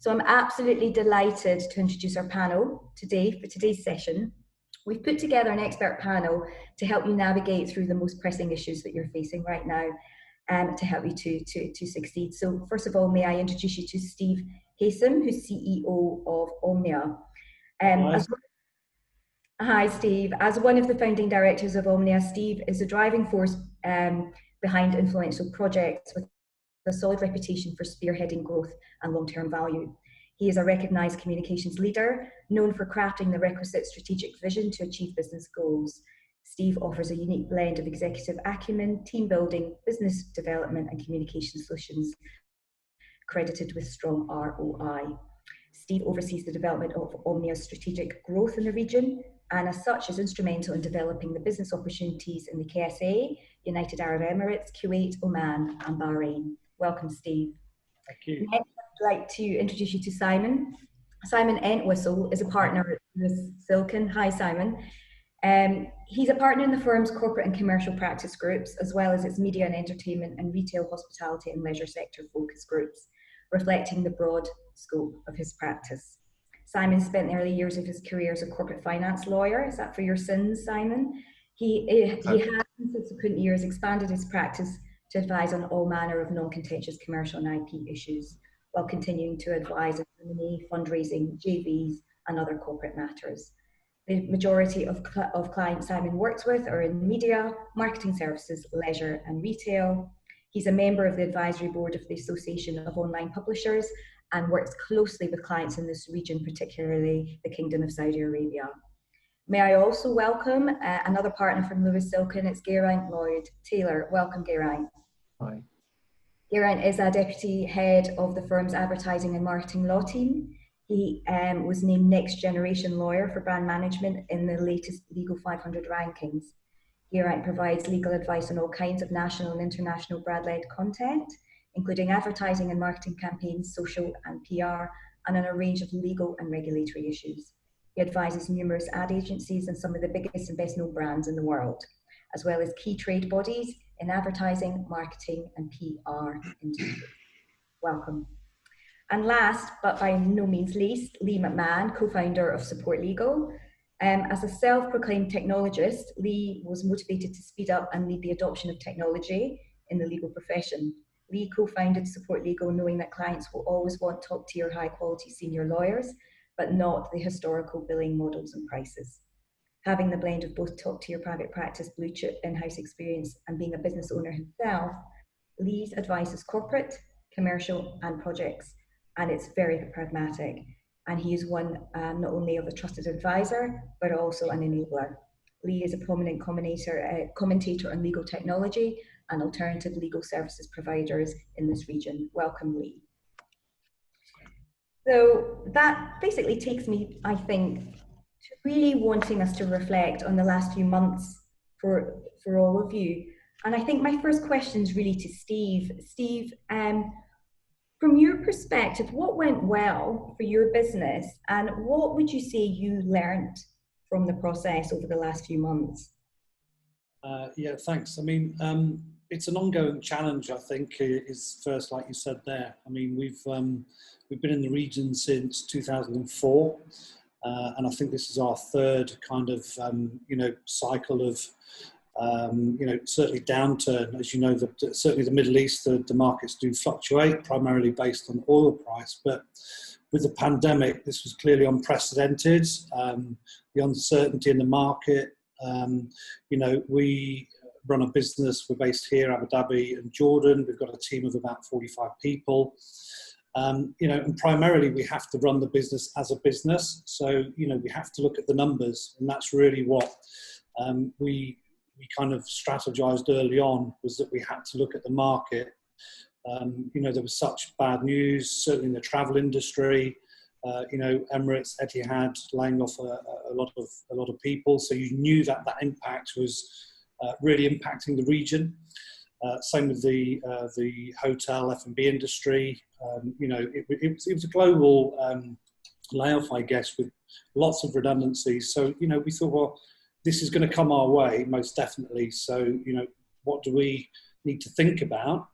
So I'm absolutely delighted to introduce our panel today for today's session. We've put together an expert panel to help you navigate through the most pressing issues that you're facing right now, to help you to succeed. So first of all, may I introduce you to Steve Haysom, who's CEO of Omnia. Hi, Steve. As one of the founding directors of Omnia, Steve is a driving force behind influential projects with a solid reputation for spearheading growth and long-term value. He is a recognised communications leader, known for crafting the requisite strategic vision to achieve business goals. Steve offers a unique blend of executive acumen, team building, business development and communication solutions, credited with strong ROI. Steve oversees the development of Omnia's strategic growth in the region, and as such is instrumental in developing the business opportunities in the KSA, United Arab Emirates, Kuwait, Oman and Bahrain. Welcome, Steve. Thank you. Next, I'd like to introduce you to Simon. Simon Entwistle is a partner with Silkin. Hi, Simon. He's a partner in the firm's corporate and commercial practice groups, as well as its media and entertainment and retail, hospitality and leisure sector focus groups, reflecting the broad scope of his practice. Simon spent the early years of his career as a corporate finance lawyer. Is that for your sins, Simon? He has in subsequent years expanded his practice to advise on all manner of non-contentious commercial and IP issues, while continuing to advise on M&A, fundraising, JVs and other corporate matters. The majority of clients Simon works with are in media, marketing services, leisure and retail. He's a member of the advisory board of the Association of Online Publishers and works closely with clients in this region, particularly the Kingdom of Saudi Arabia. May I also welcome another partner from Lewis Silkin. It's Geraint Lloyd-Taylor. Welcome, Geraint. Hi. Geraint is a deputy head of the firm's advertising and marketing law team. He was named Next Generation Lawyer for Brand Management in the latest Legal 500 rankings. Geraint provides legal advice on all kinds of national and international brand-led content, including advertising and marketing campaigns, social and PR, and on a range of legal and regulatory issues. He advises numerous ad agencies and some of the biggest and best known brands in the world, as well as key trade bodies in advertising, marketing, and PR industries. Welcome. And last, but by no means least, Lee Mcmahon, co-founder of Support Legal. As a self-proclaimed technologist, Lee was motivated to speed up and lead the adoption of technology in the legal profession. Lee co-founded Support Legal knowing that clients will always want top-tier, high-quality senior lawyers, but not the historical billing models and prices. Having the blend of both top-tier private practice, blue-chip in-house experience, and being a business owner himself, Lee's advice is corporate, commercial, and projects, and it's very pragmatic. And he is one not only of a trusted advisor, but also an enabler. Lee is a prominent commentator on legal technology and alternative legal services providers in this region. Welcome, Lee. So that basically takes me, I think, to really wanting us to reflect on the last few months for all of you. And I think my first question is really to Steve. Steve, from your perspective, what went well for your business and what would you say you learned from the process over the last few months? Yeah, thanks. I mean, it's an ongoing challenge, I think, is first, like you said there. I mean, we've been in the region since 2004, and I think this is our third kind of, cycle of, certainly downturn. As you know, certainly the Middle East, the markets do fluctuate, primarily based on oil price, but with the pandemic, this was clearly unprecedented. The uncertainty in the market, we run a business, we're based here, Abu Dhabi and Jordan. We've got a team of about 45 people. And primarily we have to run the business as a business. So, we have to look at the numbers, and that's really what we kind of strategized early on, was that we had to look at the market. There was such bad news, certainly in the travel industry, Emirates, Etihad laying off a lot of people. So you knew that impact was really impacting the region. Same with the hotel F&B industry. It was a global layoff, I guess, with lots of redundancies. So, we thought, well, this is going to come our way, most definitely. So, what do we need to think about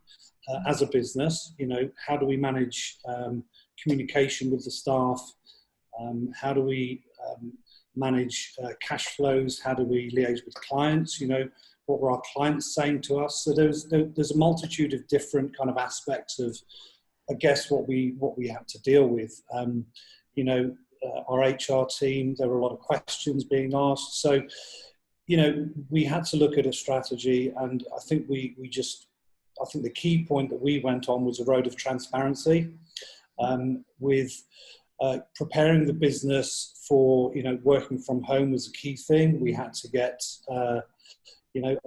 as a business? How do we manage communication with the staff, how do we manage cash flows, how do we liaise with clients, what were our clients saying to us. So there's a multitude of different kind of aspects of, I guess, what we had to deal with. Our HR team, there were a lot of questions being asked. So, we had to look at a strategy, and I think I think the key point that we went on was a road of transparency, with preparing the business for, working from home was a key thing. We had to get,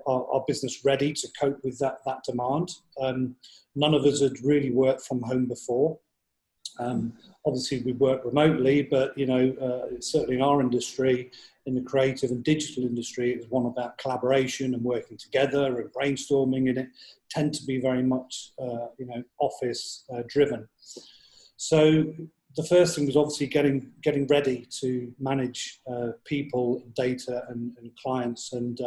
our business ready to cope with that demand. None of us had really worked from home before. Obviously, we work remotely, but certainly in our industry, in the creative and digital industry, it was one about collaboration and working together and brainstorming, and it tend to be very much office driven. So the first thing was obviously getting ready to manage people, data, and clients, and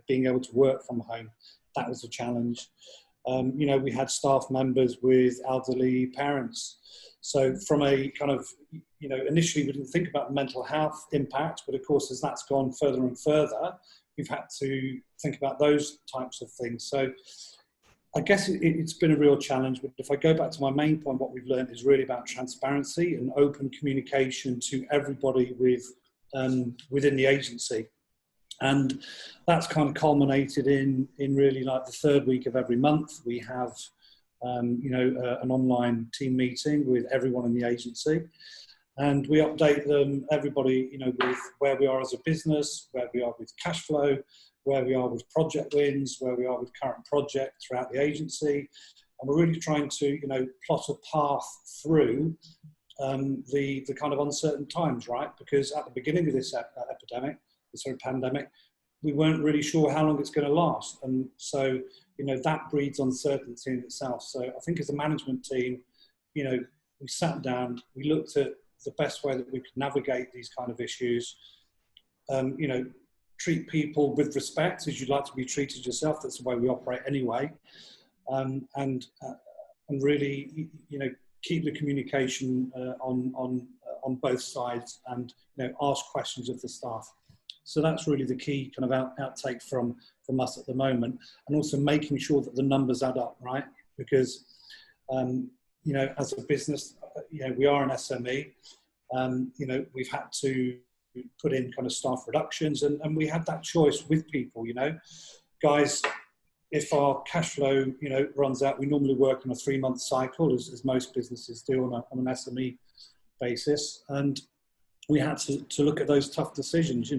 being able to work from home. That was a challenge. We had staff members with elderly parents. So from a kind of, initially we didn't think about mental health impact, but of course, as that's gone further and further, we've had to think about those types of things. So I guess it's been a real challenge, but if I go back to my main point, what we've learned is really about transparency and open communication to everybody within the agency. And that's kind of culminated in really like the third week of every month. We have, an online team meeting with everyone in the agency. And we update them, everybody, with where we are as a business, where we are with cash flow, where we are with project wins, where we are with current project throughout the agency. And we're really trying to, plot a path through the kind of uncertain times, right? Because at the beginning of this pandemic, we weren't really sure how long it's going to last. And so, that breeds uncertainty in itself. So I think as a management team, we sat down, we looked at the best way that we could navigate these kind of issues, treat people with respect as you'd like to be treated yourself. That's the way we operate anyway. And really, keep the communication on both sides, and ask questions of the staff. So that's really the key kind of outtake from us at the moment, and also making sure that the numbers add up, right? Because as a business, we are an SME. We've had to put in kind of staff reductions, and we had that choice with people. Guys, if our cash flow runs out, we normally work on a 3-month cycle, as most businesses do on an SME basis, and we had to look at those tough decisions.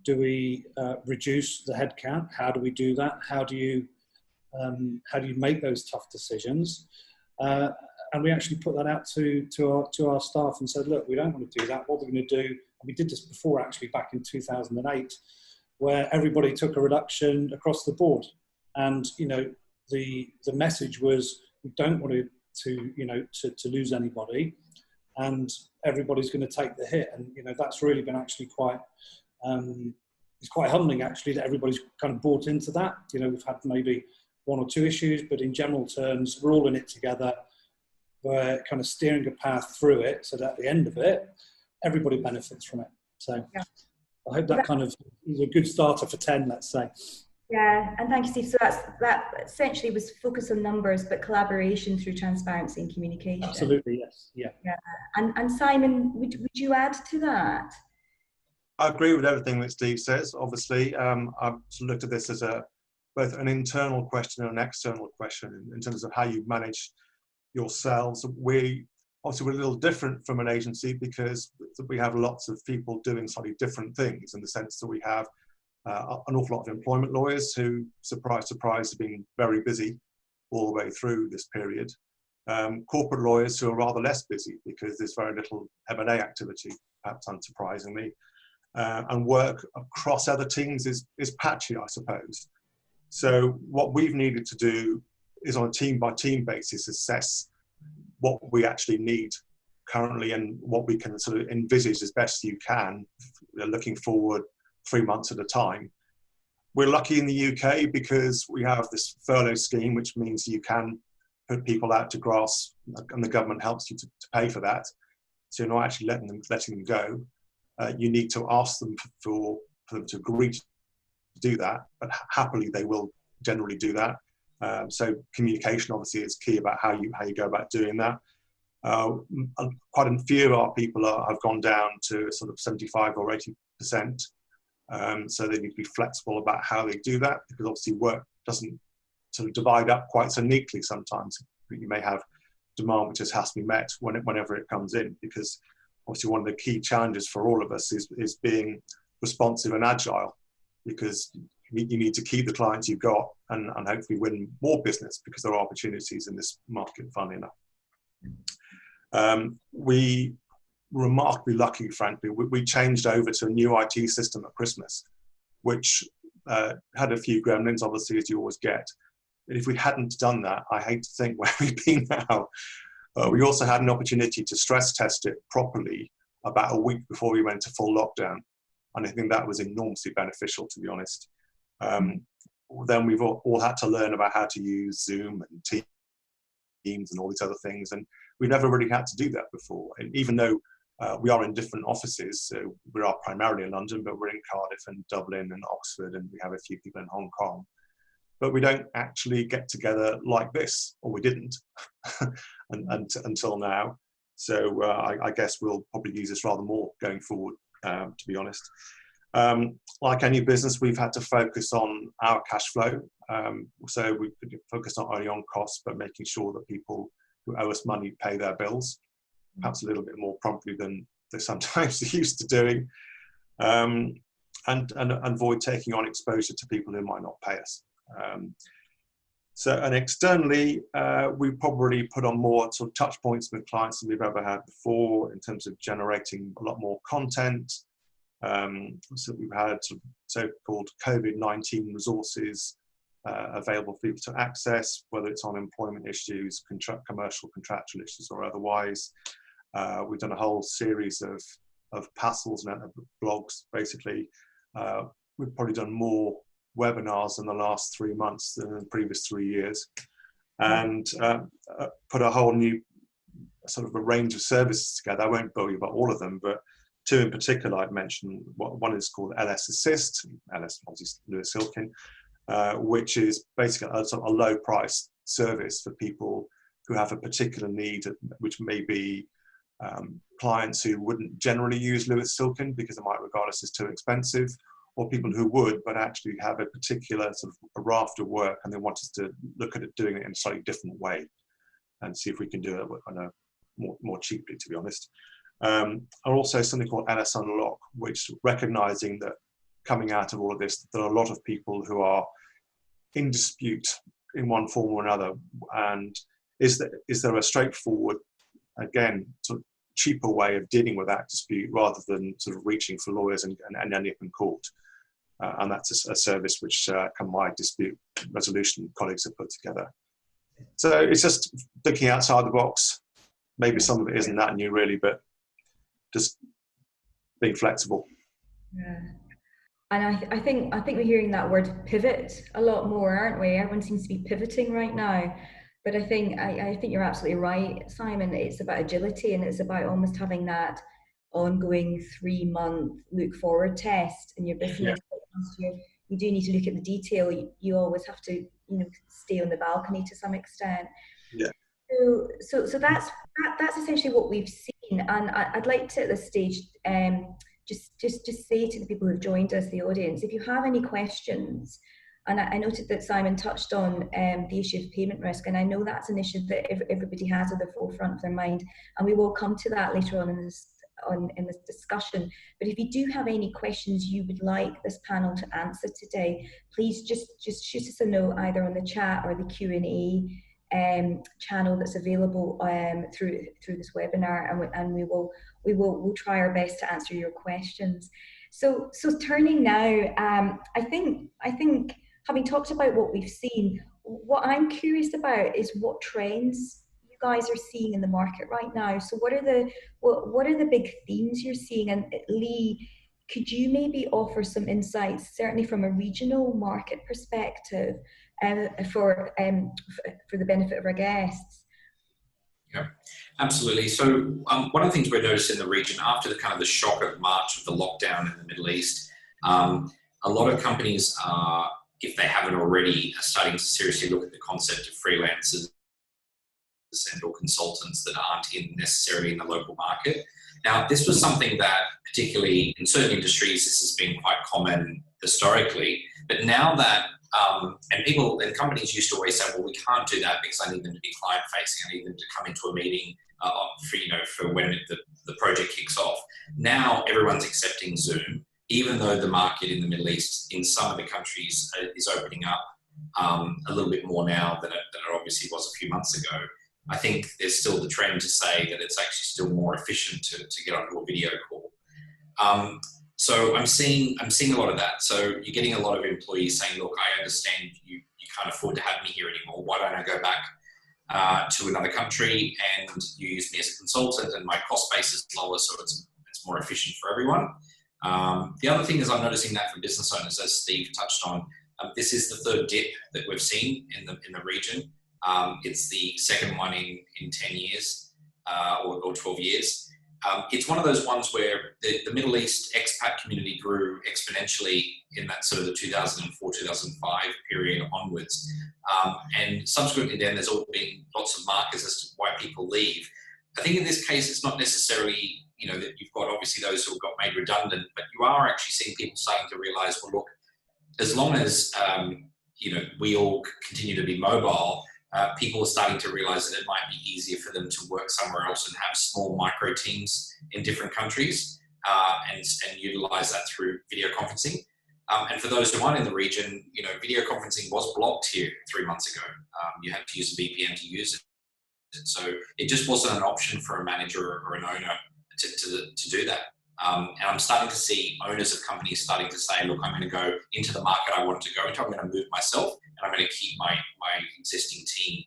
Do we reduce the headcount? How do we do that? How do you make those tough decisions? And we actually put that out to our staff and said, look, we don't want to do that. What we're going to do, and we did this before actually back in 2008, where everybody took a reduction across the board. And the message was, we don't want to lose anybody, and everybody's going to take the hit. And that's really been actually quite it's quite humbling actually that everybody's kind of bought into that. We've had maybe 1 or 2 issues, but in general terms, we're all in it together. We're kind of steering a path through it, so that at the end of it, everybody benefits from it. So yeah. I hope that kind of is a good starter for 10, let's say. Yeah, and thank you, Steve. So that essentially was focus on numbers, but collaboration through transparency and communication. Absolutely, yes. Yeah. And Simon, would you add to that? I agree with everything that Steve says. Obviously, I've looked at this as both an internal question and an external question in terms of how you manage yourselves. We're a little different from an agency because we have lots of people doing slightly different things, in the sense that we have an awful lot of employment lawyers who, surprise, surprise, have been very busy all the way through this period. Corporate lawyers who are rather less busy because there's very little M&A activity, perhaps unsurprisingly. And work across other teams is patchy, I suppose. So what we've needed to do is, on a team-by-team basis, assess what we actually need currently and what we can sort of envisage as best you can, looking forward 3 months at a time. We're lucky in the UK because we have this furlough scheme, which means you can put people out to grass, and the government helps you to pay for that. So you're not actually letting them go. You need to ask them for them to agree to do that, but happily they will generally do that. So communication obviously is key about how you go about doing that. Quite a few of our people have gone down to sort of 75 or 80%. So they need to be flexible about how they do that, because obviously work doesn't sort of divide up quite so neatly sometimes. You may have demand which just has to be met whenever it comes in, because obviously one of the key challenges for all of us is being responsive and agile, because you need to keep the clients you've got and hopefully win more business, because there are opportunities in this market, funnily enough. We remarkably lucky, frankly. We changed over to a new IT system at Christmas, which had a few gremlins, obviously, as you always get. But if we hadn't done that, I hate to think where we'd be now. We also had an opportunity to stress test it properly about a week before we went to full lockdown. And I think that was enormously beneficial, to be honest. Then we've all had to learn about how to use Zoom and Teams and all these other things. And we never really had to do that before. And even though we are in different offices, so we are primarily in London, but we're in Cardiff and Dublin and Oxford, and we have a few people in Hong Kong. But we don't actually get together like this, or we didn't until now. So I guess we'll probably use this rather more going forward, to be honest. Like any business, we've had to focus on our cash flow. So we focus not only on costs, but making sure that people who owe us money pay their bills, perhaps a little bit more promptly than they sometimes used to doing, and avoid taking on exposure to people who might not pay us. And externally, we probably put on more sort of touch points with clients than we've ever had before in terms of generating a lot more content. So we've had so-called COVID-19 resources available for people to access, whether it's on employment issues, commercial, contractual issues, or otherwise. We've done a whole series of passels and blogs, basically. We've probably done more webinars in the last 3 months than in the previous 3 years, and put a whole new sort of a range of services together. I won't bore you about all of them, but two in particular I'd mention. One is called LS Assist, LS obviously Silkin, which is basically a low price service for people who have a particular need, which may be clients who wouldn't generally use Lewis Silkin because they might regard us as too expensive, or people who would, but actually have a particular sort of a raft of work and they want us to look at it, doing it in a slightly different way and see if we can do it on a more cheaply, to be honest. And also something called LS Unlock, which recognizing that coming out of all of this, there are a lot of people who are in dispute in one form or another. And is there a straightforward, again, sort of cheaper way of dealing with that dispute rather than sort of reaching for lawyers and ending up in court? And that's a service which my dispute resolution colleagues have put together. So it's just thinking outside the box. Maybe some of it isn't that new really, but just being flexible. Yeah. And I think we're hearing that word pivot a lot more, aren't we? Everyone seems to be pivoting right now. But I think you're absolutely right, Simon. It's about agility, and it's about almost having that ongoing 3-month look forward test in your business. Yeah. You do need to look at the detail. You always have to, stay on the balcony to some extent. Yeah. So that's essentially what we've seen. And I'd like to at this stage just say to the people who've joined us, the audience, if you have any questions. And I noted that Simon touched on the issue of payment risk, and I know that's an issue that everybody has at the forefront of their mind, and we will come to that later on in this discussion. But if you do have any questions you would like this panel to answer today, please just shoot us a note either on the chat or the Q&A channel that's available through this webinar, and we'll try our best to answer your questions. So turning now, I think having talked about what we've seen, what I'm curious about is what trends you guys are seeing in the market right now. So what are the big themes you're seeing? And Lee, could you maybe offer some insights, certainly from a regional market perspective, for the benefit of our guests. Yeah, absolutely. So one of the things we're noticing in the region after the kind of the shock of March of the lockdown in the Middle East, a lot of companies are, if they haven't already, are starting to seriously look at the concept of freelancers and or consultants that aren't necessarily in the local market. Now, this was something that, particularly in certain industries, this has been quite common historically. But now that, and people and companies used to always say, well, we can't do that because I need them to be client-facing. I need them to come into a meeting for when the project kicks off. Now, everyone's accepting Zoom, even though the market in the Middle East, in some of the countries, is opening up a little bit more now than it obviously was a few months ago. I think there's still the trend to say that it's actually still more efficient to get onto a video call. So I'm seeing a lot of that. So you're getting a lot of employees saying, look, I understand you can't afford to have me here anymore. Why don't I go back to another country and you use me as a consultant and my cost base is lower, so it's more efficient for everyone. The other thing is I'm noticing that for business owners, as Steve touched on, this is the third dip that we've seen in the region. It's the second one in 10 years or 12 years. It's one of those ones where the Middle East expat community grew exponentially in that sort of the 2004-2005 period onwards. And subsequently then there's all been lots of markers as to why people leave. I think in this case it's not necessarily, that you've got obviously those who have got made redundant, but you are actually seeing people starting to realise, well, look, as long as, we all continue to be mobile, people are starting to realise that it might be easier for them to work somewhere else and have small micro teams in different countries and utilise that through video conferencing. And for those who aren't in the region, video conferencing was blocked here 3 months ago. You had to use a VPN to use it. So it just wasn't an option for a manager or an owner to do that. And I'm starting to see owners of companies starting to say, look, I'm going to go into the market I want to go into. I'm going to move myself and I'm going to keep my existing team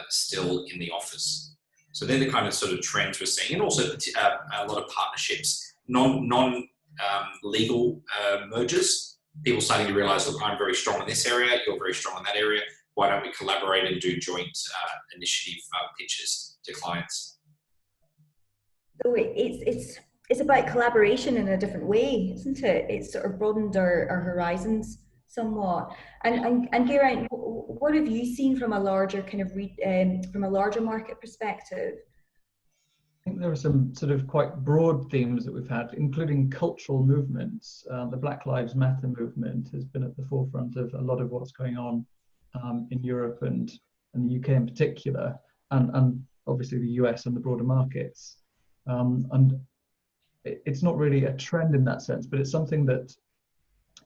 still in the office. So they're the kind of sort of trends we're seeing. And also a lot of partnerships, non-legal mergers. People starting to realize, look, I'm very strong in this area. You're very strong in that area. Why don't we collaborate and do joint initiative pitches to clients? So it's about collaboration in a different way, isn't it? It's sort of broadened our horizons somewhat. And Geraint, what have you seen from a larger kind of from a larger market perspective? I think there are some sort of quite broad themes that we've had, including cultural movements. The Black Lives Matter movement has been at the forefront of a lot of what's going on in Europe and the UK in particular, and obviously the US and the broader markets. And it's not really a trend in that sense, but it's something that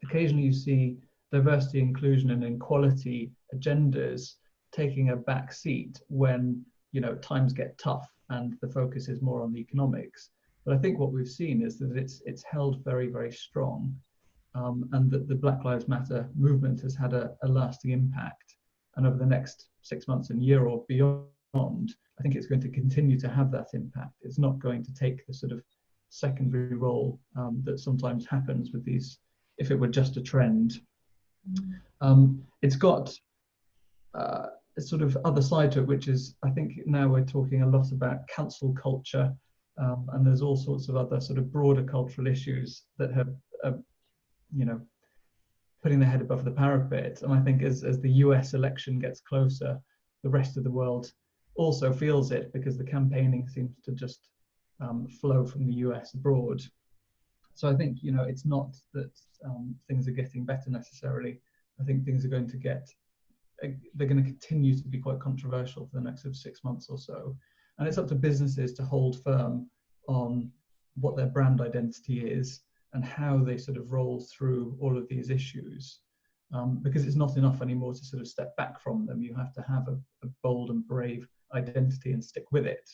occasionally you see diversity, inclusion, and equality agendas taking a back seat when times get tough and the focus is more on the economics. But I think what we've seen is that it's held very, very strong, and that the Black Lives Matter movement has had a lasting impact. And over the next 6 months and year or beyond, I think it's going to continue to have that impact. It's not going to take the sort of secondary role that sometimes happens with these, if it were just a trend. It's got a sort of other side to it, which is, I think now we're talking a lot about cancel culture, and there's all sorts of other sort of broader cultural issues that have, putting their head above the parapet. And I think as the US election gets closer, the rest of the world also feels it, because the campaigning seems to just flow from the US abroad. So I think, it's not that things are getting better necessarily. I think things are going to they're going to continue to be quite controversial for the next 6 months or so. And it's up to businesses to hold firm on what their brand identity is and how they sort of roll through all of these issues. Because it's not enough anymore to sort of step back from them. You have to have a bold and brave identity and stick with it.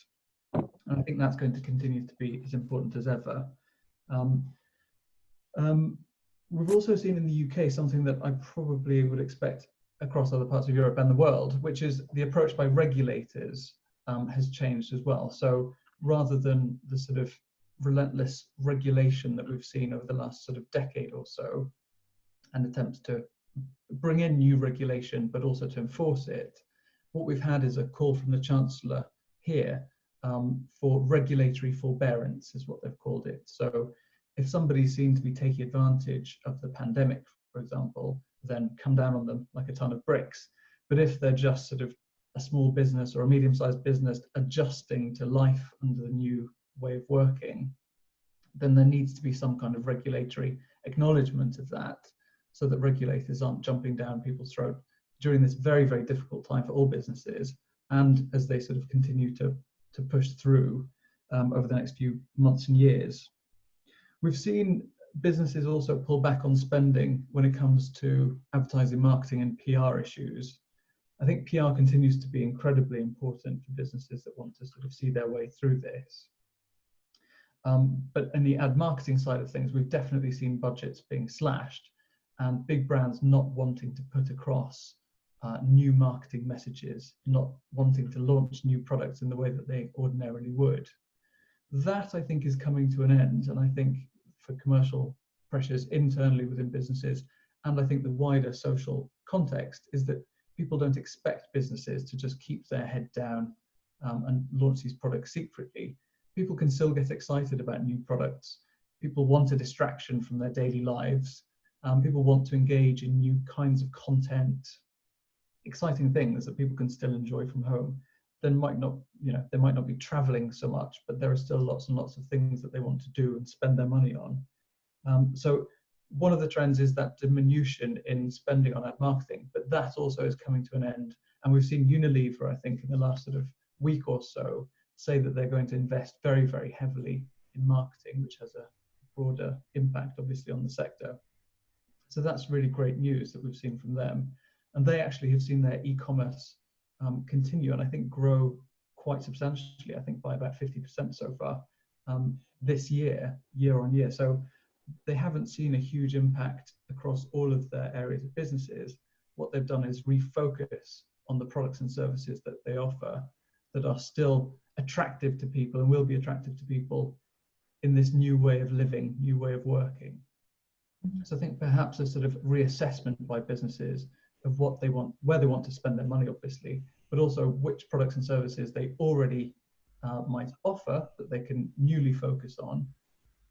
And I think that's going to continue to be as important as ever. We've also seen in the UK something that I probably would expect across other parts of Europe and the world, which is the approach by regulators has changed as well. So rather than the sort of relentless regulation that we've seen over the last sort of decade or so, and attempts to bring in new regulation, but also to enforce it. What we've had is a call from the Chancellor here for regulatory forbearance, is what they've called it. So if somebody's seen to be taking advantage of the pandemic, for example, then come down on them like a ton of bricks. But if they're just sort of a small business or a medium-sized business adjusting to life under the new way of working, then there needs to be some kind of regulatory acknowledgement of that, so that regulators aren't jumping down people's throat during this very, very difficult time for all businesses, and as they sort of continue to push through over the next few months and years. We've seen businesses also pull back on spending when it comes to advertising, marketing, and PR issues. I think PR continues to be incredibly important for businesses that want to sort of see their way through this. But in the ad marketing side of things, we've definitely seen budgets being slashed and big brands not wanting to put across new marketing messages, not wanting to launch new products in the way that they ordinarily would. That, I think, is coming to an end, and I think for commercial pressures internally within businesses, and I think the wider social context, is that people don't expect businesses to just keep their head down and launch these products secretly. People can still get excited about new products. People want a distraction from their daily lives. People want to engage in new kinds of content, exciting things that people can still enjoy from home. They might not be traveling so much, but there are still lots and lots of things that they want to do and spend their money on. So one of the trends is that diminution in spending on ad marketing, but that also is coming to an end. And we've seen Unilever, I think, in the last sort of week or so, say that they're going to invest very, very heavily in marketing, which has a broader impact, obviously, on the sector. So that's really great news that we've seen from them. And they actually have seen their e-commerce continue, and I think grow quite substantially, I think by about 50% so far this year on year. So they haven't seen a huge impact across all of their areas of businesses. What they've done is refocus on the products and services that they offer that are still attractive to people and will be attractive to people in this new way of living, new way of working. So I think perhaps a sort of reassessment by businesses of what they want, where they want to spend their money, obviously, but also which products and services they already might offer that they can newly focus on.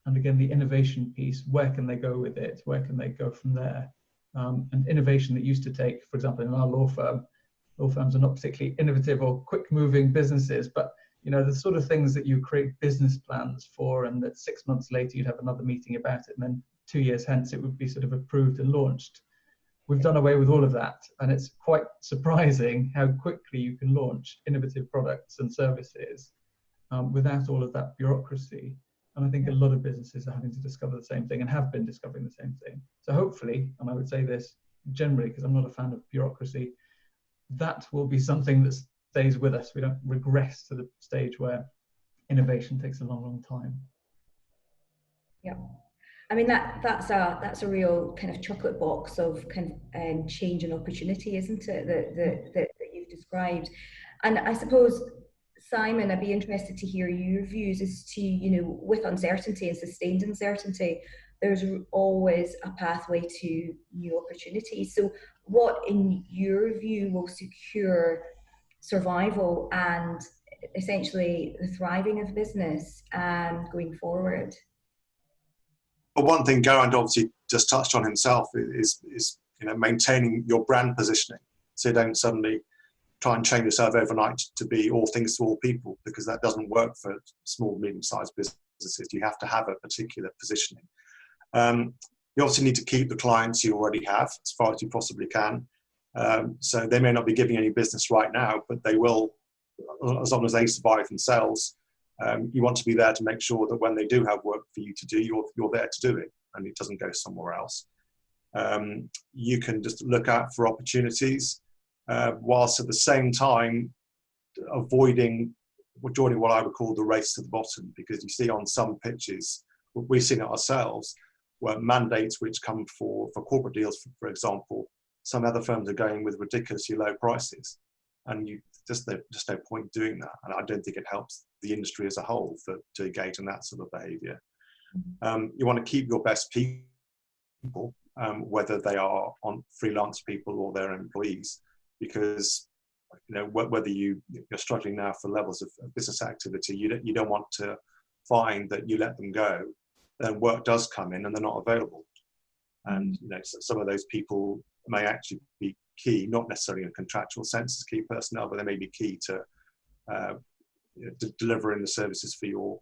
And again, the innovation piece, where can they go with it? Where can they go from there? And innovation that used to take, for example, in our law firms are not particularly innovative or quick-moving businesses, but the sort of things that you create business plans for, and that 6 months later you'd have another meeting about it, and then 2 years hence it would be sort of approved and launched. We've done away with all of that, and it's quite surprising how quickly you can launch innovative products and services without all of that bureaucracy. And I think a lot of businesses are having to discover the same thing and have been discovering the same thing. So hopefully, and I would say this generally because I'm not a fan of bureaucracy, that will be something that stays with us. We don't regress to the stage where innovation takes a long, long time. Yeah. I mean, that's a real kind of chocolate box of kind of change and opportunity, isn't it, that you've described. And I suppose, Simon, I'd be interested to hear your views as to, with uncertainty and sustained uncertainty, there's always a pathway to new opportunities. So what, in your view, will secure survival and essentially the thriving of business going forward? But one thing Geraint obviously just touched on himself is maintaining your brand positioning, so you don't suddenly try and change yourself overnight to be all things to all people, because that doesn't work for small, medium-sized businesses. You have to have a particular positioning. You obviously need to keep the clients you already have as far as you possibly can. So they may not be giving any business right now, but they will, as long as they survive themselves. You want to be there to make sure that when they do have work for you to do, you're there to do it, and it doesn't go somewhere else. You can just look out for opportunities, whilst at the same time avoiding joining what I would call the race to the bottom, because you see on some pitches, we've seen it ourselves, where mandates which come for corporate deals, for example, some other firms are going with ridiculously low prices, and there's no point doing that. And I don't think it helps the industry as a whole to engage in that sort of behaviour. You want to keep your best people, whether they are on freelance people or their employees, because whether you're struggling now for levels of business activity, you don't want to find that you let them go, then work does come in and they're not available. And some of those people may actually be key, not necessarily in a contractual sense as key personnel, but they may be key to delivering the services for your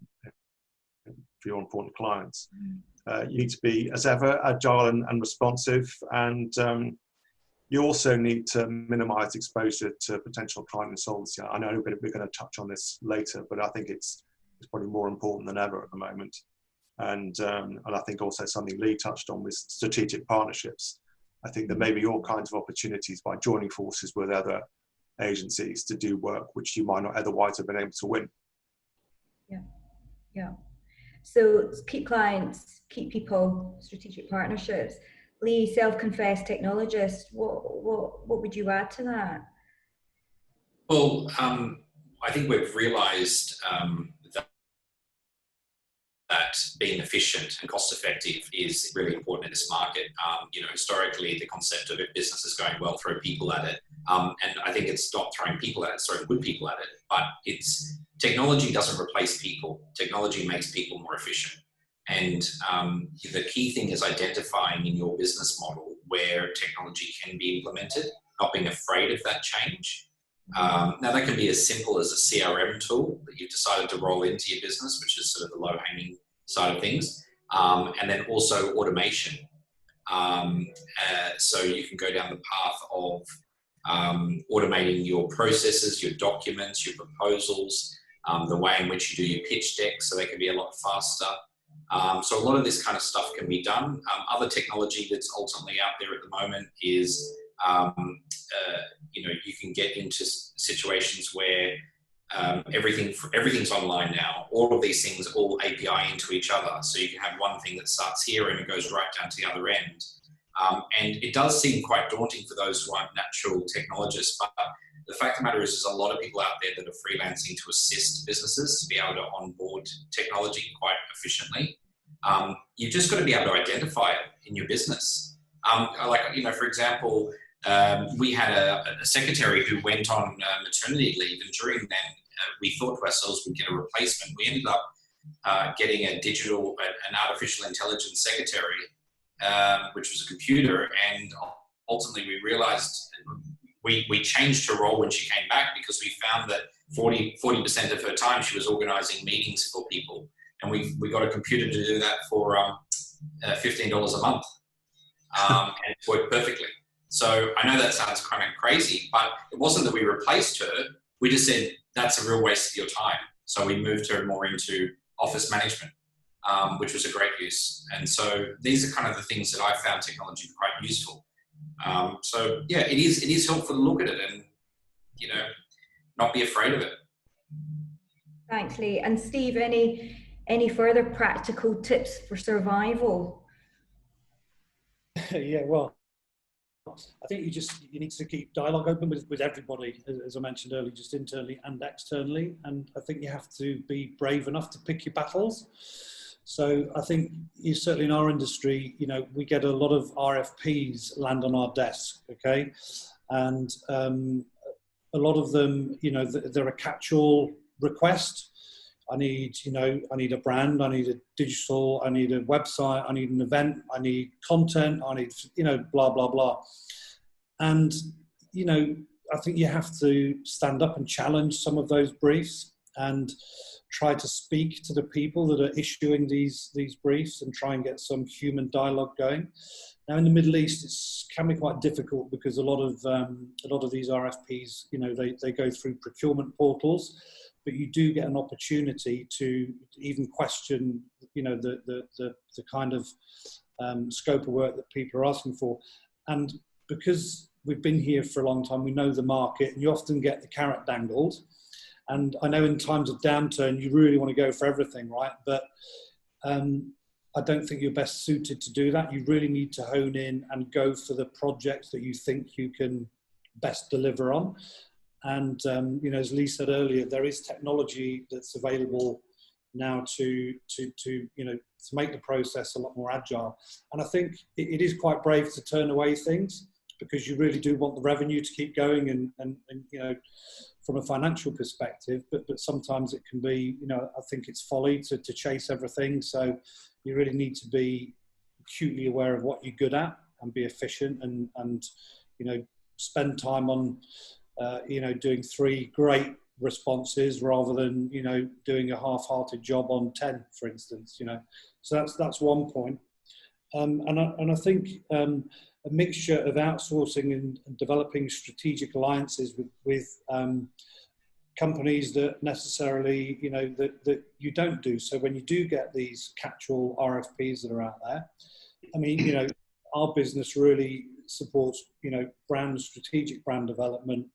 important clients. You need to be, as ever, agile and responsive, and you also need to minimise exposure to potential client insolvency. I know we're going to touch on this later, but I think it's probably more important than ever at the moment. And I think also something Lee touched on was strategic partnerships. I think there may be all kinds of opportunities by joining forces with other agencies to do work which you might not otherwise have been able to win. Yeah. So keep clients, keep people, strategic partnerships. Lee, self-confessed technologist, what would you add to that? Well, I think we've realised that being efficient and cost effective is really important in this market. Historically, the concept of business is going well, throw people at it. And I think it's not throwing people at it, it's throwing good people at it. But technology doesn't replace people. Technology makes people more efficient. And the key thing is identifying in your business model where technology can be implemented, not being afraid of that change. Now that can be as simple as a CRM tool that you've decided to roll into your business, which is sort of the low-hanging side of things, and then also automation. So you can go down the path of automating your processes, your documents, your proposals, the way in which you do your pitch decks, so they can be a lot faster. So a lot of this kind of stuff can be done. Other technology that's ultimately out there at the moment is you can get into situations where everything's online now. All of these things all API into each other. So you can have one thing that starts here and it goes right down to the other end. And it does seem quite daunting for those who aren't natural technologists, but the fact of the matter is there's a lot of people out there that are freelancing to assist businesses to be able to onboard technology quite efficiently. You've just got to be able to identify it in your business. For example, we had a secretary who went on maternity leave, and during then we thought to ourselves we'd get a replacement. We ended up getting an artificial intelligence secretary, which was a computer, and ultimately we realized we changed her role when she came back because we found that 40% of her time she was organizing meetings for people, and we got a computer to do that for $15 a month, and it worked perfectly. So I know that sounds kind of crazy, but it wasn't that we replaced her. We just said, that's a real waste of your time. So we moved her more into office management, which was a great use. And so these are kind of the things that I found technology quite useful. So yeah, it is helpful to look at it and, not be afraid of it. Thanks, Lee. And Steve, any further practical tips for survival? Yeah, well, I think you need to keep dialogue open with everybody, as I mentioned earlier, just internally and externally. And I think you have to be brave enough to pick your battles. So I think certainly in our industry, we get a lot of RFPs land on our desk, okay? And a lot of them, they're a catch-all request. I need a brand, I need a digital, I need a website, I need an event, I need content, I need, blah, blah, blah. And, I think you have to stand up and challenge some of those briefs and try to speak to the people that are issuing these briefs and try and get some human dialogue going. Now in the Middle East, it can be quite difficult because a lot of these RFPs, they go through procurement portals, but you do get an opportunity to even question, the kind of scope of work that people are asking for. And because we've been here for a long time, we know the market, and you often get the carrot dangled. And I know in times of downturn, you really want to go for everything, right? But I don't think you're best suited to do that. You really need to hone in and go for the projects that you think you can best deliver on. And, as Lee said earlier, there is technology that's available now to make the process a lot more agile. And I think it is quite brave to turn away things, because you really do want the revenue to keep going and from a financial perspective, but sometimes it can be, I think it's folly to chase everything. So you really need to be acutely aware of what you're good at and be efficient and spend time on doing 3 great responses rather than doing a half-hearted job on 10, for instance. So that's one point. And I think a mixture of outsourcing and developing strategic alliances with companies that necessarily that you don't do. So when you do get these catch-all RFPs that are out there, I mean, our business really supports strategic brand development,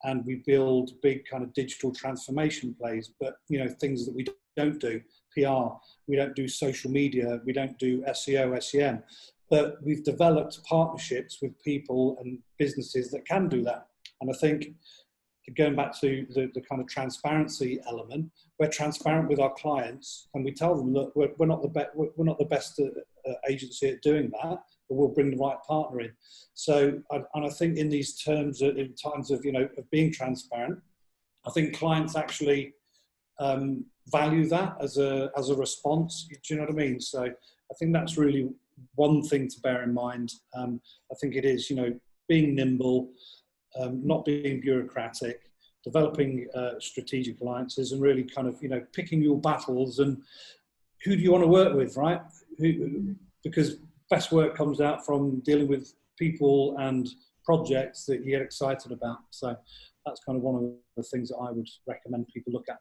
and we build big kind of digital transformation plays. But things that we don't do, PR, we don't do social media, we don't do SEO, SEM. But we've developed partnerships with people and businesses that can do that. And I think, going back to the kind of transparency element, we're transparent with our clients, and we tell them, look, we're not the best agency at doing that, but we'll bring the right partner in. So, and I think in these terms, in times of of being transparent, I think clients actually value that as a response. Do you know what I mean? So I think that's really one thing to bear in mind. I think it is being nimble, not being bureaucratic, developing strategic alliances, and really kind of picking your battles and who do you want to work with, right? Because best work comes out from dealing with people and projects that you get excited about. So that's kind of one of the things that I would recommend people look at.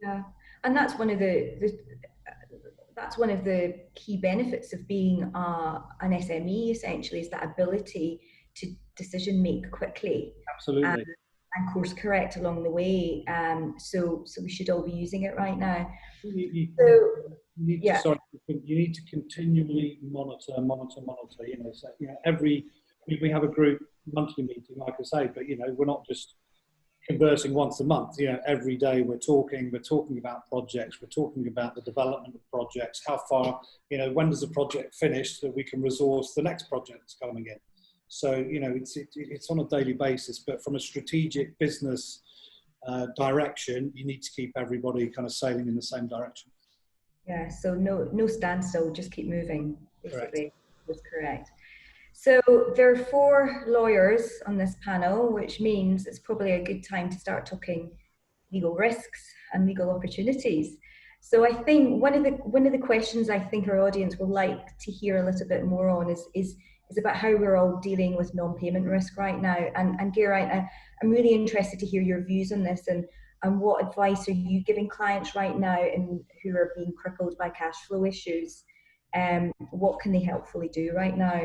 Yeah, and that's one of the key benefits of being an SME, essentially, is that ability to decision make quickly. Absolutely. And course correct along the way. So we should all be using it right now. You need to continually monitor. So, we have a group monthly meeting, like I say, but we're not just conversing once a month. Every day we're talking about projects, we're talking about the development of projects, how far, when does the project finish so we can resource the next project that's coming in. So it's on a daily basis, but from a strategic business direction, you need to keep everybody kind of sailing in the same direction. Yeah, so no standstill, just keep moving, basically. That's correct. So there are 4 lawyers on this panel, which means it's probably a good time to start talking legal risks and legal opportunities. So I think one of the questions I think our audience will like to hear a little bit more on is about how we're all dealing with non-payment risk right now. And Geraint, I'm really interested to hear your views on this, and what advice are you giving clients right now and who are being crippled by cash flow issues? What can they helpfully do right now?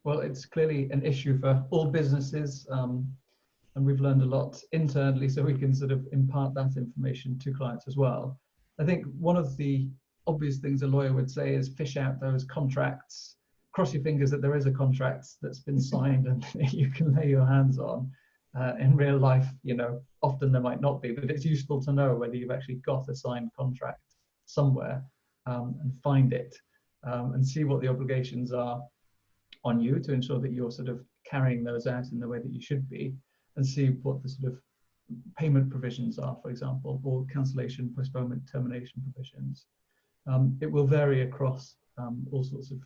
Well, it's clearly an issue for all businesses, and we've learned a lot internally, so we can sort of impart that information to clients as well. I think one of the obvious things a lawyer would say is fish out those contracts. Cross your fingers that there is a contract that's been signed and you can lay your hands on. In real life, often there might not be, but it's useful to know whether you've actually got a signed contract somewhere, and find it, and see what the obligations are on you to ensure that you're sort of carrying those out in the way that you should be, and see what the sort of payment provisions are, for example, or cancellation, postponement, termination provisions. It will vary across all sorts of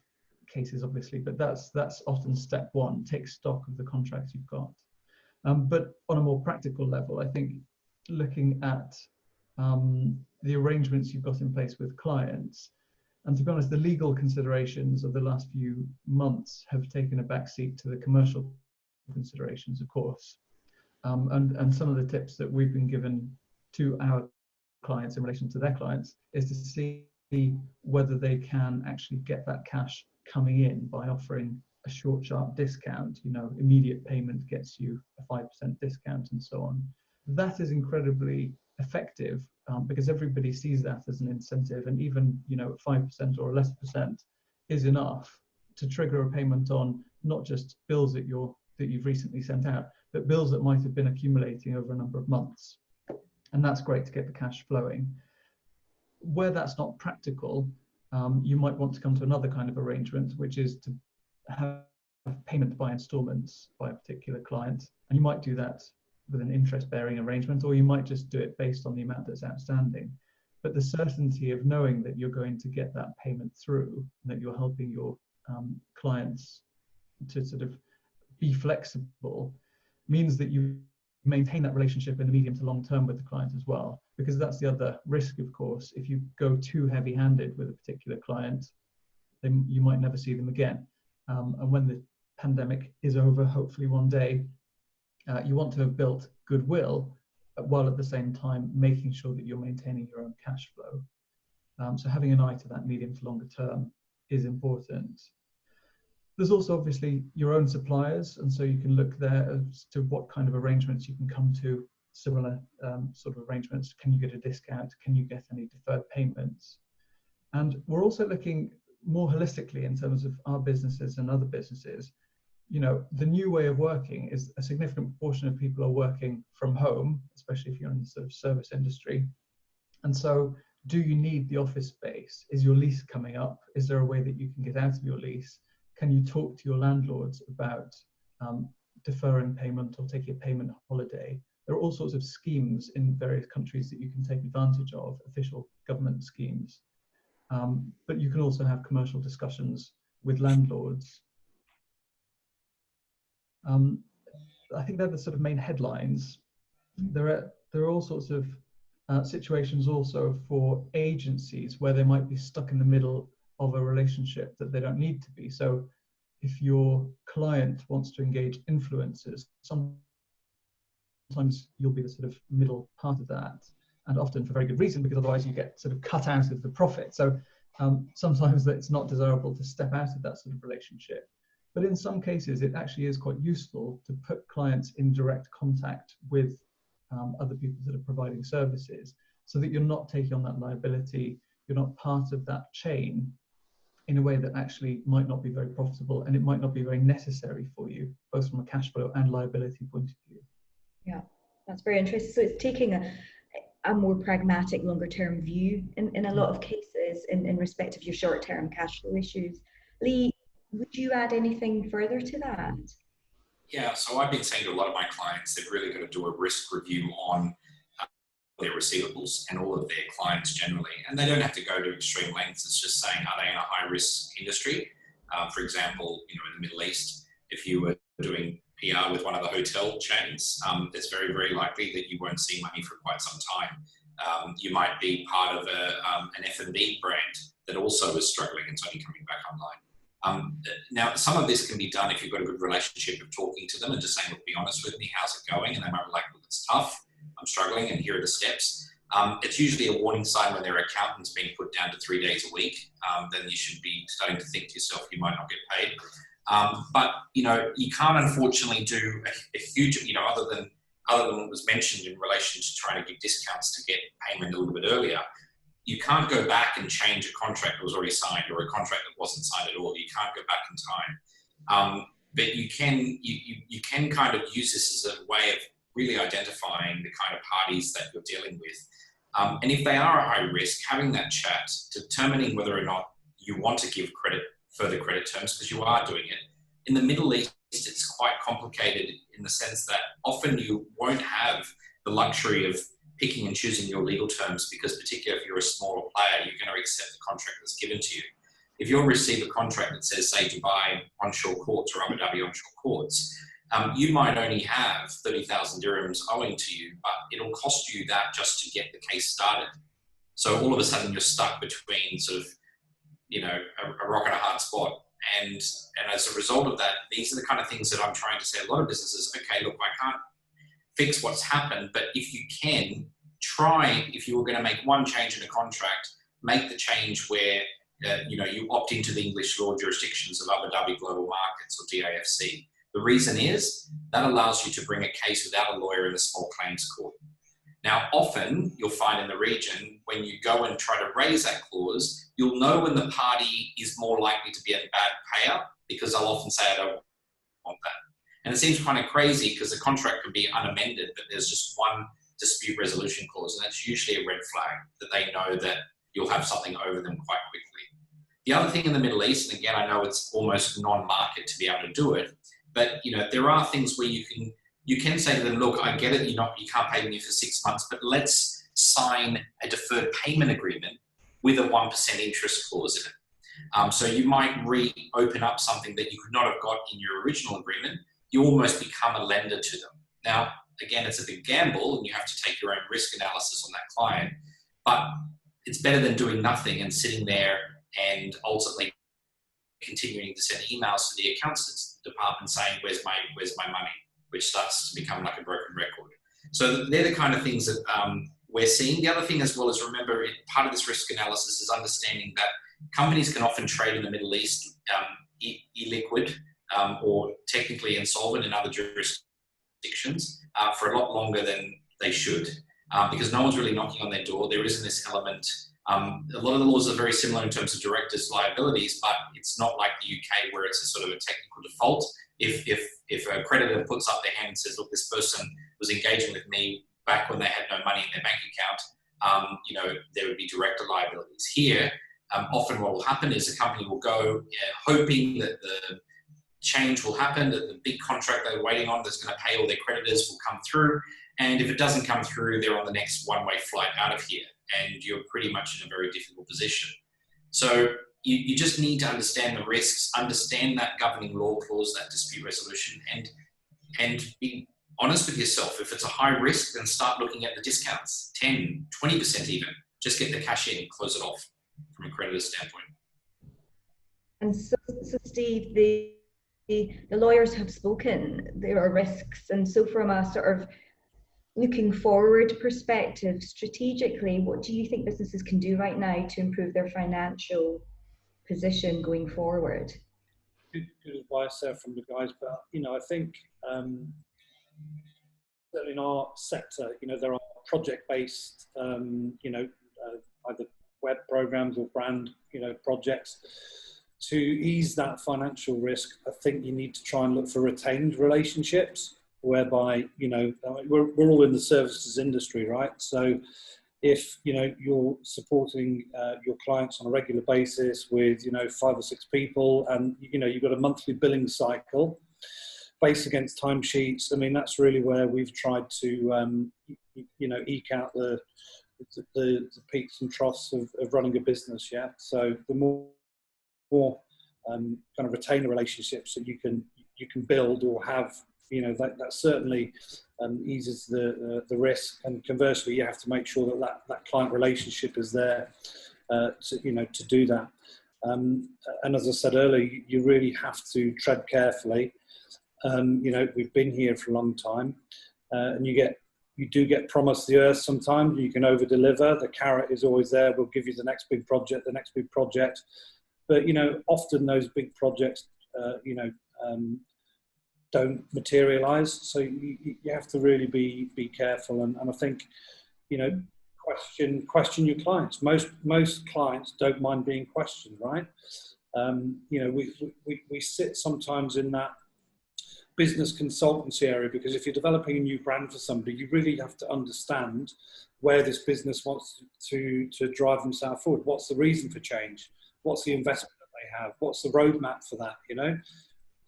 cases, obviously, but that's often step one. Take stock of the contracts you've got. But on a more practical level, I think looking at the arrangements you've got in place with clients, and to be honest, the legal considerations of the last few months have taken a backseat to the commercial considerations, of course. And some of the tips that we've been given to our clients in relation to their clients is to see whether they can actually get that cash coming in by offering a short, sharp discount. Immediate payment gets you a 5% discount and so on. That is incredibly effective because everybody sees that as an incentive, and even 5% or less percent is enough to trigger a payment on not just bills that you've recently sent out, but bills that might have been accumulating over a number of months. And that's great to get the cash flowing. where that's not practical, you might want to come to another kind of arrangement, which is to have payment by installments by a particular client. And you might do that with an interest-bearing arrangement, or you might just do it based on the amount that's outstanding. But the certainty of knowing that you're going to get that payment through, that you're helping your clients to sort of be flexible, means that you maintain that relationship in the medium to long term with the client as well. Because that's the other risk, of course. If you go too heavy-handed with a particular client, then you might never see them again. And when the pandemic is over, hopefully one day, you want to have built goodwill, while at the same time making sure that you're maintaining your own cash flow. So having an eye to that medium to longer term is important. There's also obviously your own suppliers, and so you can look there as to what kind of arrangements you can come to, similar sort of arrangements. Can you get a discount? Can you get any deferred payments? And we're also looking more holistically in terms of our businesses and other businesses. You know, the new way of working is a significant proportion of people are working from home, especially if you're in the sort of service industry. And so do you need the office space? Is your lease coming up? Is there a way that you can get out of your lease? Can you talk to your landlords about deferring payment or taking a payment holiday? There are all sorts of schemes in various countries that you can take advantage of, official government schemes. But you can also have commercial discussions with landlords. I think they're the sort of main headlines. There are all sorts of situations also for agencies where they might be stuck in the middle of a relationship that they don't need to be. So if your client wants to engage influencers, sometimes you'll be the sort of middle part of that, and often for very good reason, because otherwise you get sort of cut out of the profit. So sometimes it's not desirable to step out of that sort of relationship. But in some cases, it actually is quite useful to put clients in direct contact with other people that are providing services, so that you're not taking on that liability, you're not part of that chain in a way that actually might not be very profitable, and it might not be very necessary for you, both from a cash flow and liability point of view. Yeah, that's very interesting. So it's taking a more pragmatic, longer term view in a lot of cases in respect of your short term cash flow issues. Lee, would you add anything further to that? Yeah, so I've been saying to a lot of my clients, they've really got to do a risk review on their receivables and all of their clients generally. And they don't have to go to extreme lengths. It's just saying, are they in a high risk industry? For example, you know, in the Middle East, if you were doing PR with one of the hotel chains, it's very, very likely that you won't see money for quite some time. You might be part of an F&B brand that also is struggling and it's only coming back online. Now, some of this can be done if you've got a good relationship of talking to them and just saying, look, be honest with me, how's it going? And they might be like, look, it's tough, I'm struggling, and here are the steps. It's usually a warning sign when their accountant's being put down to 3 days a week. Then you should be starting to think to yourself, you might not get paid. But, you know, you can't unfortunately do a huge, you know, other than what was mentioned in relation to trying to give discounts to get payment a little bit earlier. You can't go back and change a contract that was already signed or a contract that wasn't signed at all. You can't go back in time. But you can kind of use this as a way of really identifying the kind of parties that you're dealing with. And if they are at high risk, having that chat, determining whether or not you want to give further credit terms, because you are doing it. In the Middle East, it's quite complicated in the sense that often you won't have the luxury of picking and choosing your legal terms, because particularly if you're a smaller player, you're going to accept the contract that's given to you. If you receive a contract that says, say, Dubai onshore courts or Abu Dhabi onshore courts, you might only have 30,000 dirhams owing to you, but it'll cost you that just to get the case started. So all of a sudden you're stuck between sort of, you know, a rock and a hard spot. And as a result of that, these are the kind of things that I'm trying to say. A lot of businesses, okay, look, I can't fix what's happened, but if you can, try, if you were going to make one change in a contract, make the change where, you know, you opt into the English law jurisdictions of Abu Dhabi Global Markets or DAFC. The reason is that allows you to bring a case without a lawyer in a small claims court. Now, often you'll find in the region, when you go and try to raise that clause, you'll know when the party is more likely to be a bad payer, because they'll often say, I don't want that. And it seems kind of crazy because the contract can be unamended, but there's just one dispute resolution clause, and that's usually a red flag that they know that you'll have something over them quite quickly. The other thing in the Middle East, and again, I know it's almost non-market to be able to do it, but there are things where you can say to them, look, I get it, you can't pay me for 6 months, but let's sign a deferred payment agreement with a 1% interest clause in it. So you might reopen up something that you could not have got in your original agreement. You almost become a lender to them. Now, again, it's a big gamble and you have to take your own risk analysis on that client, but it's better than doing nothing and sitting there and ultimately continuing to send emails to the accounts department saying, where's my money, which starts to become like a broken record. So they're the kind of things that we're seeing. The other thing as well is, remember, part of this risk analysis is understanding that companies can often trade in the Middle East illiquid or technically insolvent in other jurisdictions for a lot longer than they should because no one's really knocking on their door. There isn't this element. A lot of the laws are very similar in terms of directors' liabilities, but it's not like the UK where it's a sort of a technical default. If a creditor puts up their hand and says, look, this person was engaging with me back when they had no money in their bank account, there would be director liabilities. Here, often what will happen is a company will go hoping that the change will happen, that the big contract they're waiting on that's going to pay all their creditors will come through. And if it doesn't come through, they're on the next one-way flight out of here. And you're pretty much in a very difficult position. So you just need to understand the risks, understand that governing law clause, that dispute resolution, and be honest with yourself. If it's a high risk, then start looking at the discounts, 10, 20% even. Just get the cash in, close it off from a creditor standpoint. And so Steve, the lawyers have spoken. There are risks. And so from a sort of looking forward perspective, strategically, what do you think businesses can do right now to improve their financial position going forward? Good advice there from the guys, but I think that in our sector, there are project-based, either web programs or brand, projects. To ease that financial risk, I think you need to try and look for retained relationships, whereby we're all in the services industry, right? So if you're supporting your clients on a regular basis with 5 or 6 people, and you've got a monthly billing cycle based against timesheets, I mean, that's really where we've tried to eke out the peaks and troughs of running a business. Yeah, so the more kind of retainer relationships that you can build or have, that certainly eases the risk. And conversely, you have to make sure that client relationship is there to do that. And as I said earlier, you really have to tread carefully. We've been here for a long time, and you do get promised the earth sometimes. You can over deliver. The carrot is always there. We'll give you the next big project. But often those big projects don't materialize, so you have to really be careful. And I think question your clients. Most clients don't mind being questioned, right? We sit sometimes in that business consultancy area, because if you're developing a new brand for somebody, you really have to understand where this business wants to drive themselves forward. What's the reason for change? What's the investment that they have? What's the roadmap for that?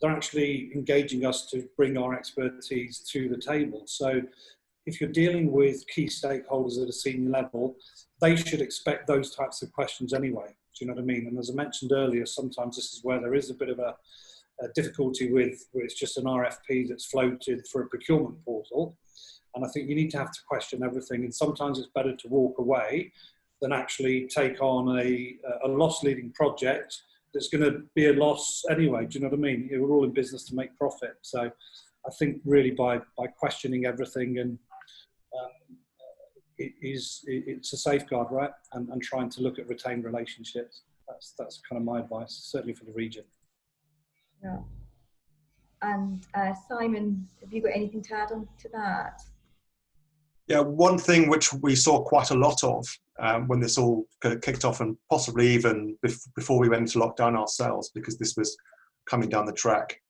They're actually engaging us to bring our expertise to the table. So if you're dealing with key stakeholders at a senior level, they should expect those types of questions anyway. Do you know what I mean? And as I mentioned earlier, sometimes this is where there is a bit of a difficulty with where it's just an RFP that's floated for a procurement portal. And I think you need to have to question everything. And sometimes it's better to walk away than actually take on a loss-leading project that's going to be a loss anyway. Do you know what I mean? We're all in business to make profit. So I think really by questioning everything, and it's a safeguard, right? And trying to look at retained relationships. That's kind of my advice, certainly for the region. Yeah. And Simon, have you got anything to add on to that? Yeah, one thing which we saw quite a lot of when this all kicked off, and possibly even before we went into lockdown ourselves, because this was coming down the track,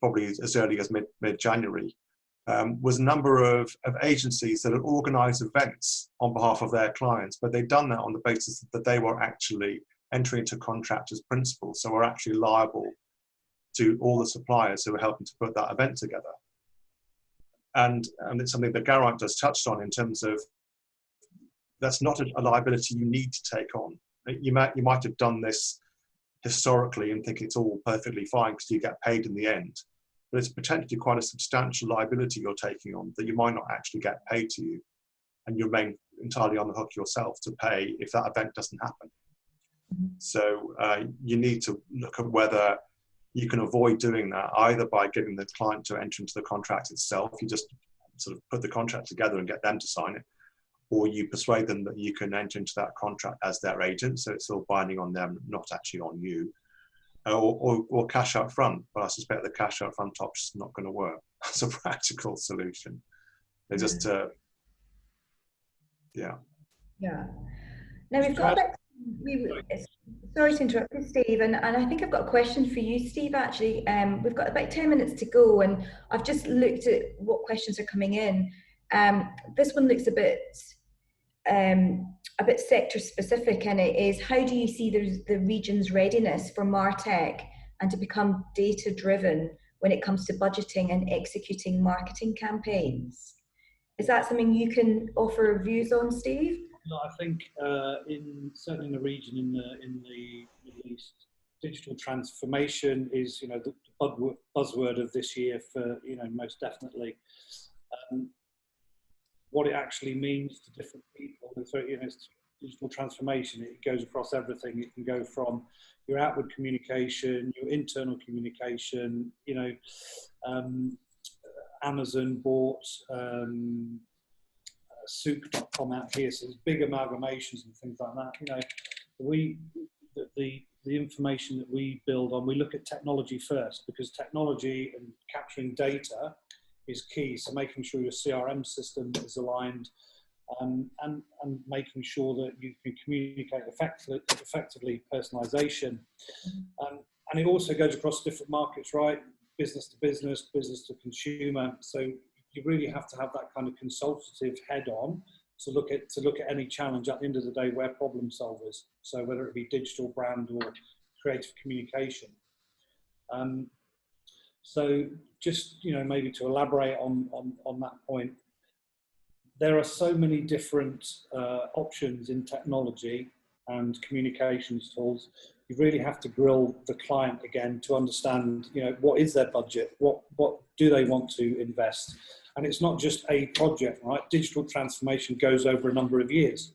probably as early as mid-January, was a number of agencies that had organised events on behalf of their clients, but they'd done that on the basis that they were actually entering into contract as principals, so were actually liable to all the suppliers who were helping to put that event together. And it's something that Geraint just touched on in terms of that's not a liability you need to take on. You might have done this historically and think it's all perfectly fine because you get paid in the end. But it's potentially quite a substantial liability you're taking on that you might not actually get paid to you, and you remain entirely on the hook yourself to pay if that event doesn't happen. So you need to look at whether you can avoid doing that, either by getting the client to enter into the contract itself. You just sort of put the contract together and get them to sign it, or you persuade them that you can enter into that contract as their agent, so it's all binding on them, not actually on you. Or cash up front, but I suspect the cash up front option is not going to work as a practical solution. They just, yeah. Yeah. Now we've got sorry to interrupt you, Steve, and I think I've got a question for you, Steve, actually. We've got about 10 minutes to go, and I've just looked at what questions are coming in. This one looks a bit sector specific, and it is, how do you see the region's readiness for MarTech and to become data driven when it comes to budgeting and executing marketing campaigns? Is that something you can offer views on, Steve? No, I think certainly in the region, in the Middle East, digital transformation is, you know, the buzzword of this year for, you know, most definitely. What it actually means to different people, you know, it's digital transformation. It goes across everything. It can go from your outward communication, your internal communication. You know, Amazon bought Souk.com out here, so there's big amalgamations and things like that. You know, the information that we build on, we look at technology first, because technology and capturing data is key. So making sure your CRM system is aligned, and making sure that you can communicate effectively personalization. And it also goes across different markets, right? Business to business, business to consumer. So you really have to have that kind of consultative head on to look at any challenge. At the end of the day, we're problem solvers. So whether it be digital, brand, or creative communication. So just, you know, maybe to elaborate on that point, there are so many different options in technology and communications tools. You really have to grill the client again to understand, you know, what is their budget, what do they want to invest. And it's not just a project, right? Digital transformation goes over a number of years.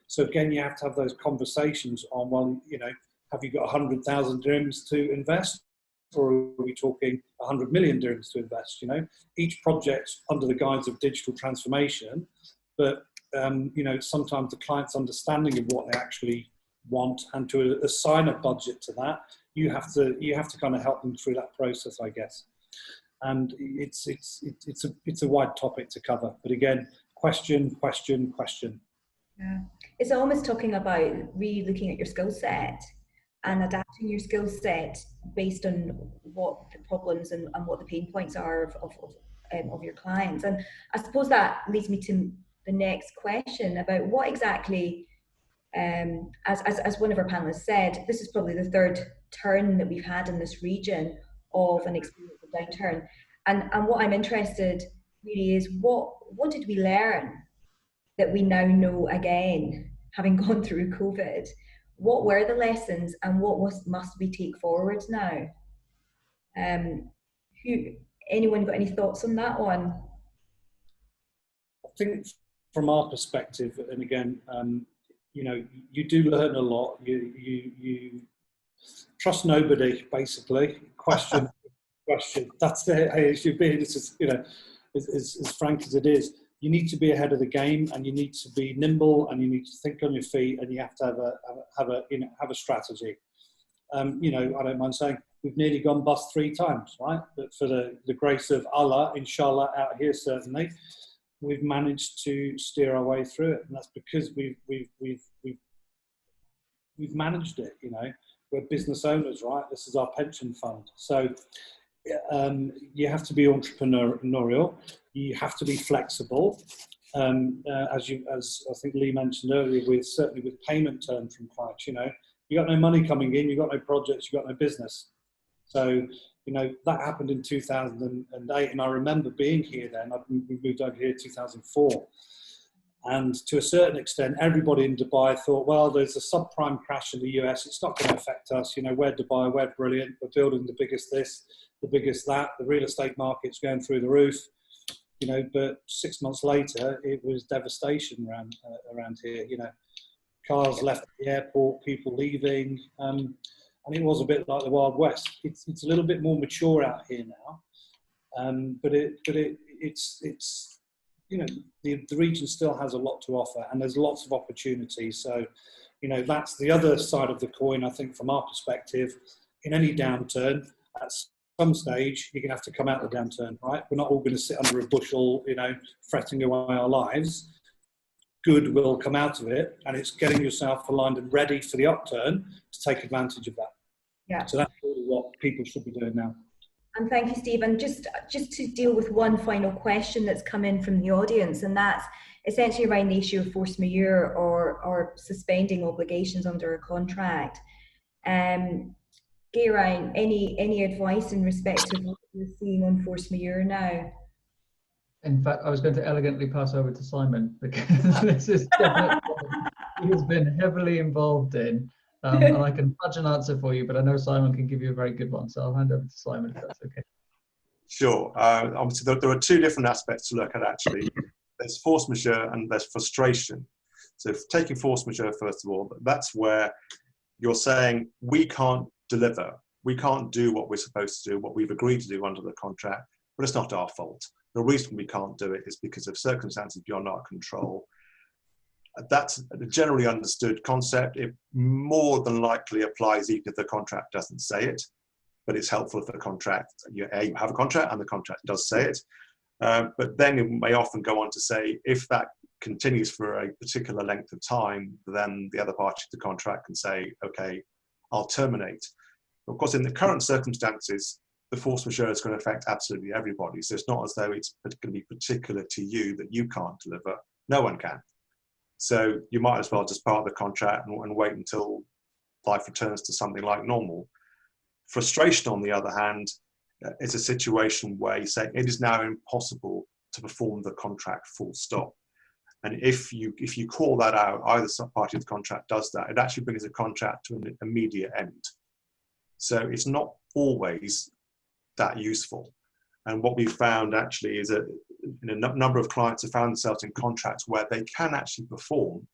So again, you have to have those conversations on, well, you know, have you got 100,000 dirhams to invest? Or are we talking 100 million dirhams to invest? You know, each project under the guise of digital transformation, but you know, sometimes the client's understanding of what they actually want, and to assign a budget to that, you have to kind of help them through that process, I guess. And it's a wide topic to cover, but again, question. Yeah, it's almost talking about really looking at your skill set and adapting your skill set based on what the problems and what the pain points are of your clients. And I suppose that leads me to the next question about what exactly, as one of our panelists said, this is probably the third turn that we've had in this region of an experience of downturn. And what I'm interested really is, what did we learn that we now know again, having gone through COVID? What were the lessons, and what must we take forward now? Anyone got any thoughts on that one? I think from our perspective, and again, you know, you do learn a lot. You trust nobody, basically. Question. That's it. It should be. This is, you know, as frank as it is. You need to be ahead of the game, and you need to be nimble, and you need to think on your feet, and you have to have a strategy. You know, I don't mind saying we've nearly gone bust 3 times, right? But for the grace of Allah, inshallah, out here certainly, we've managed to steer our way through it, and that's because we've managed it. You know, we're business owners, right? This is our pension fund, so you have to be entrepreneurial. You have to be flexible. As I think Lee mentioned earlier, certainly with payment terms from clients, you got no money coming in, you got no projects, you got no business. So, that happened in 2008, and I remember being here then. We moved over here in 2004. And to a certain extent, everybody in Dubai thought, well, there's a subprime crash in the US. It's not going to affect us. We're Dubai, we're brilliant. We're building the biggest this, the biggest that. The real estate market's going through the roof. But 6 months later, it was devastation around here. Cars left the airport, people leaving. And it was a bit like the Wild West. It's a little bit more mature out here now. But it's the region still has a lot to offer, and there's lots of opportunities. So, that's the other side of the coin, I think, from our perspective. In any downturn, at some stage, you're going to have to come out of the downturn, right? We're not all going to sit under a bushel, fretting away our lives. Good will come out of it, and it's getting yourself aligned and ready for the upturn to take advantage of that. Yeah. So that's really what people should be doing now. And thank you, Steve. And just to deal with one final question that's come in from the audience, and that's essentially around the issue of force majeure or suspending obligations under a contract. Geraint, any advice in respect of what you're seeing on force majeure now? In fact, I was going to elegantly pass over to Simon, because this is definitely what he has been heavily involved in. And I can fudge an answer for you, but I know Simon can give you a very good one. So I'll hand over to Simon, if that's okay. Sure. Obviously, there are two different aspects to look at, actually. There's force majeure and there's frustration. So taking force majeure, first of all, that's where you're saying, we can't deliver. We can't do what we're supposed to do, what we've agreed to do under the contract, but it's not our fault. The reason we can't do it is because of circumstances beyond our control. That's a generally understood concept. It more than likely applies even if the contract doesn't say it, but it's helpful if the contract, you have a contract and the contract does say it. But then it may often go on to say, if that continues for a particular length of time, then the other party to the contract can say, okay, I'll terminate. Of course, in the current circumstances, the force majeure is going to affect absolutely everybody. So it's not as though it's going to be particular to you that you can't deliver. No one can. So you might as well just part the contract and wait until life returns to something like normal. Frustration, on the other hand, is a situation where you say it is now impossible to perform the contract full stop. And if you call that out, either party of the contract does that, it actually brings the contract to an immediate end. So it's not always that useful. And what we found actually is that a number of clients have found themselves in contracts where they can actually perform,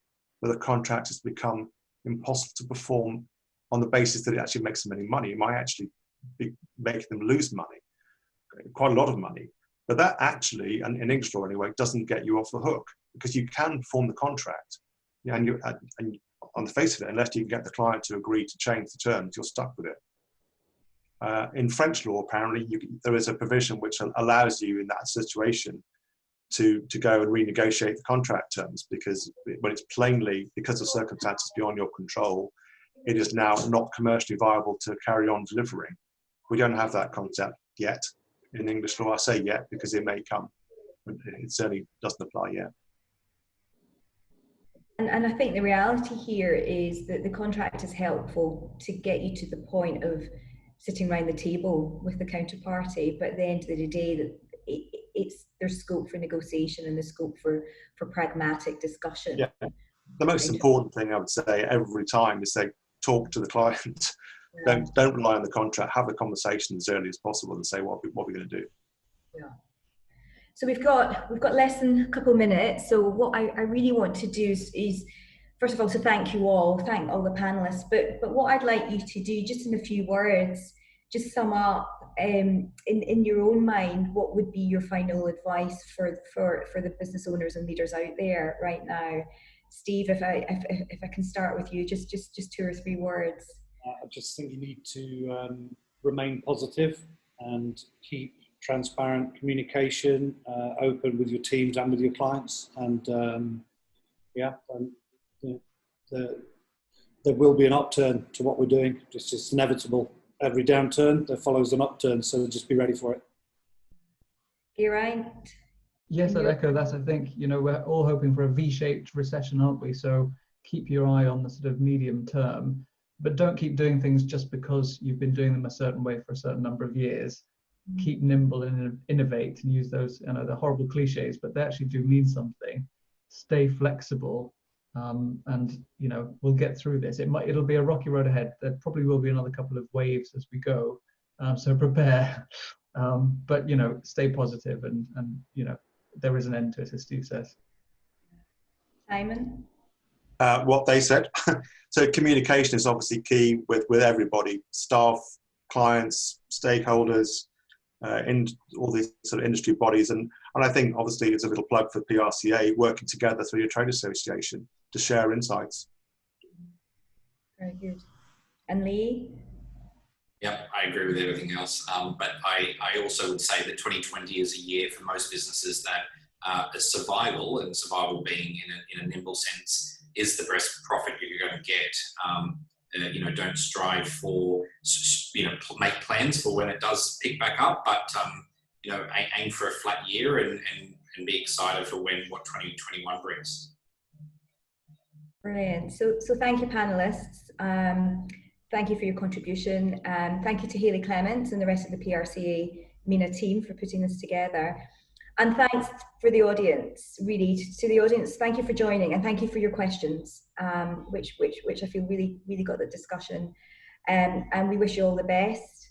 but the contract has become impossible to perform on the basis that it actually makes them any money. It might actually be making them lose money, quite a lot of money. But that actually, and in English law anyway, doesn't get you off the hook, because you can perform the contract. And on the face of it, unless you can get the client to agree to change the terms, you're stuck with it. In French law, apparently, there is a provision which allows you in that situation to go and renegotiate the contract terms, because when it's plainly, because of circumstances beyond your control, it is now not commercially viable to carry on delivering. We don't have that concept yet in English law. I say yet because it may come, but it certainly doesn't apply yet. And I think the reality here is that the contract is helpful to get you to the point of sitting around the table with the counterparty, but at the end of the day, that there's scope for negotiation and there's scope for pragmatic discussion. Yeah. The most important thing I would say every time is say, talk to the client. Yeah. Don't rely on the contract. Have a conversation as early as possible and say what we're going to do. Yeah. So we've got less than a couple of minutes. So what I really want to do is first of all, to thank you all, thank all the panelists. But what I'd like you to do, just in a few words, just sum up in your own mind, what would be your final advice for the business owners and leaders out there right now? Steve, if I can start with you, just 2 or 3 words. I just think you need to remain positive and keep transparent communication, open with your teams and with your clients, and there will be an upturn to what we're doing. It's just inevitable. every downturn, there follows an upturn, so just be ready for it. Geraint? Yes, I'd echo that. I think, you know, we're all hoping for a V-shaped recession, aren't we? So keep your eye on the sort of medium term, but don't keep doing things just because you've been doing them a certain way for a certain number of years. Keep nimble and innovate, and use those, you know, the horrible cliches, but they actually do mean something. Stay flexible, and, you know, we'll get through this. It'll be a rocky road ahead. There probably will be another couple of waves as we go, so prepare. But, you know, stay positive, and you know, there is an end to it, as Steve says. Simon? What they said. So communication is obviously key with everybody, staff, clients, stakeholders, in all these sort of industry bodies. And I think obviously it's a little plug for PRCA, working together through your trade association to share insights. Very good. And Lee? Yep, I agree with everything else. But I also would say that 2020 is a year for most businesses that survival, and survival being in a nimble sense, is the best profit you're going to get. You know, don't strive for, you know, make plans for when it does pick back up, but, you know, aim for a flat year and be excited for what 2021 brings. Brilliant. So thank you, panelists. Thank you for your contribution. Thank you to Hayley Clements and the rest of the PRCA MENA team for putting this together. And thanks for the audience, really, to the audience. Thank you for joining, and thank you for your questions, which I feel really got the discussion. And we wish you all the best.